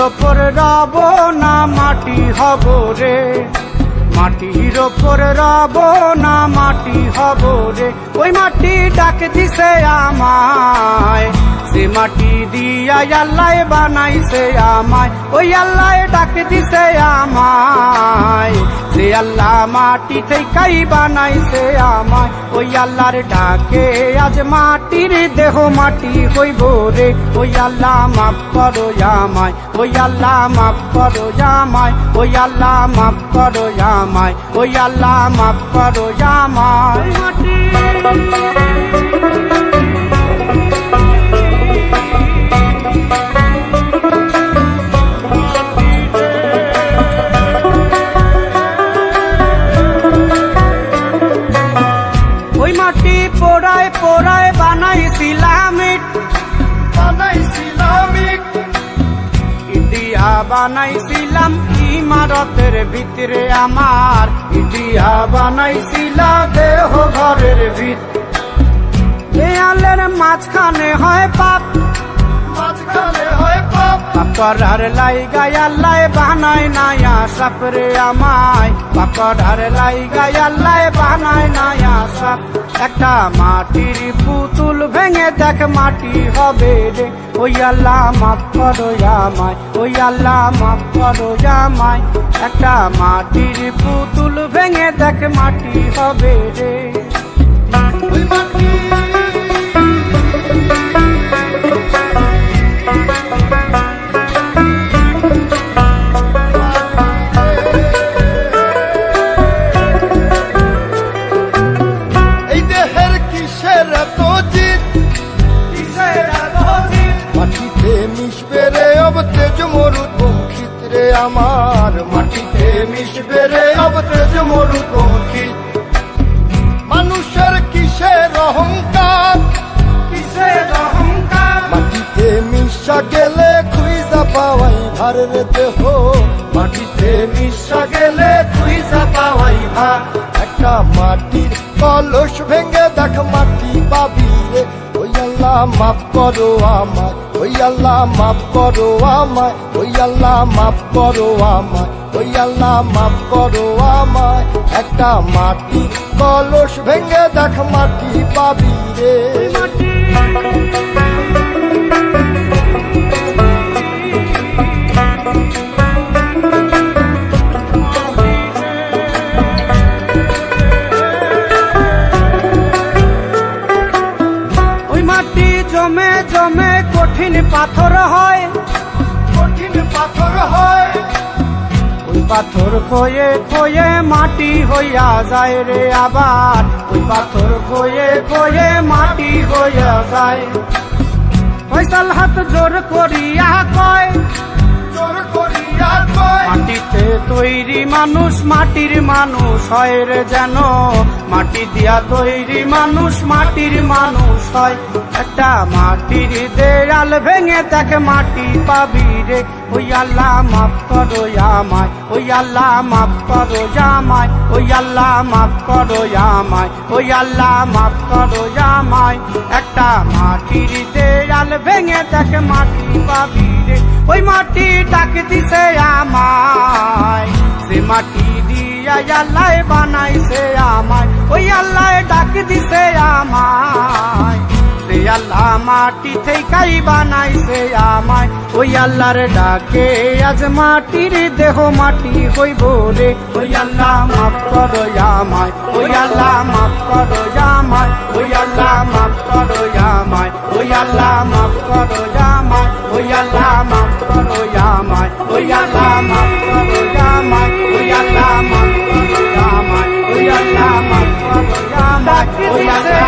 ওপর রব না মাটি হব রে, মাটির ওপর রব না মাটি হব রে। ওই মাটি ডাক দিছে আমায়, সে মাটি দিয়া আল্লাহ বানাইছে আমায়। ওই আল্লাহ ডাক দিছে আমায়, সে আল্লাহ মাটি থেকেই বানাইছে আমায়। ওই আল্লাহর ডাকে আজ মাটির দেহ মাটি হইব রে। ওই আল্লাহ মাফ করো আমায়, ওই আল্লাহ মাফ করো আমায়, ওই আল্লাহ মাফ করো আমায়, ওই আল্লাহ মাফ করো আমায়। ওই মাটি পোড়ায় পোড়ায় বানাইছিলাম ইট, ইটিয়া বানাইছিলাম ইমারতের ভিতরে আমার, ইটিয়া বানাইছিলাম দেহ ঘরের ভিত। দেয়ালের মাঝখানে হয় পাপ, মাঝখানে হয় পাপ, পাপড়ার লাইগায় আল্লাহ বানায় নায়া সাপরে আমায়, পাপড়ার লাইগায় আল্লাহ বানায় নায়া সাপ। একটা মাটির পুতুল ভেঙে দেখ মাটি হবে রে। ওই আল্লাহ মাফ করো আমায়, ওই আল্লাহ মাফ করো আমায়। একটা মাটির পুতুল ভেঙে দেখ মাটি হবে রে। ওই মাটি মাটিতে মিশবে রে অব তেজ মরুপঙ্খিত রে আমার, মাটিতে মিশবে রে অব তেজ মরুপঙ্খিত। মানুষের কিসের অহংকার, কিসের অহংকার, মাটিতে মিশা গেলে খুঁজা পাওয়াই ভার রে দেহ, মাটিতে মিশা গেলে খুঁজা পাওয়াই ভার। একটা মাটির কলস ভেঙে দেখ মাটি পাবি রে। ওই আল্লাহ মাফ করো আমায়, ওই আল্লাহ মাফ করো আমায়, ওই আল্লাহ মাফ করো আমায়, ওই আল্লাহ মাফ করো আমায়। একটা মাটির কলস ভেঙে দেখ মাটি পাবি রে। জমে জমে কঠিন পাথর হয়, কঠিন পাথর হয়, ওই পাথর খয়ে খয়ে মাটি হইয়া যায় রে আবার, ওই পাথর খয়ে খয়ে মাটি হইয়া যায়। ফয়সাল হাত জোর করিয়া কয়, জোর করিয়া কয়, মাটিতে তৈরি মানুষ মাটির মানুষ হয় রে যেন, মাটি দিয়া তৈরি মানুষ মাটির মানুষ হয়। একটা মাটির দেয়াল ভেঙে দেখ মাটি পাবি রে। ওই আল্লাহ মাফ করো আমায়, ওই আল্লাহ মাফ করো আমায়, ওই আল্লাহ মাফ করো আমায়, ওই আল্লাহ মাফ করো আমায়। একটা মাটির দেয়াল ভেঙে দেখ মাটি পাবি রে। ওই মাটি ডাক দিছে আমায়, সে মাটি দিয়া আল্লাহ বানাইছে আমায়। ওই আল্লাহ ডাক দিছে আমায়, সে আল্লাহ মাটি থেকেই বানাইছে আমায়। ওই আল্লাহর ডাকে আজ মাটির দেহ মাটি হইব রে। ওই আল্লাহ মাফ করো আমায়, ওই আল্লাহ মাফ করো আমায়, ওই আল্লাহ মাফ করো আমায়, ওই আল্লাহ মাফ করো আমায়, ওই আল্লাহ মাফ করো আমায়, ওই আল্লাহ মাফ করো আমায়, ওই আল্লাহ মাফ করো আমায়, ওই আল্লাহ মাফ করো আমায়, ওই আল্লাহ মাফ করো আমায়, ওই আল্লাহ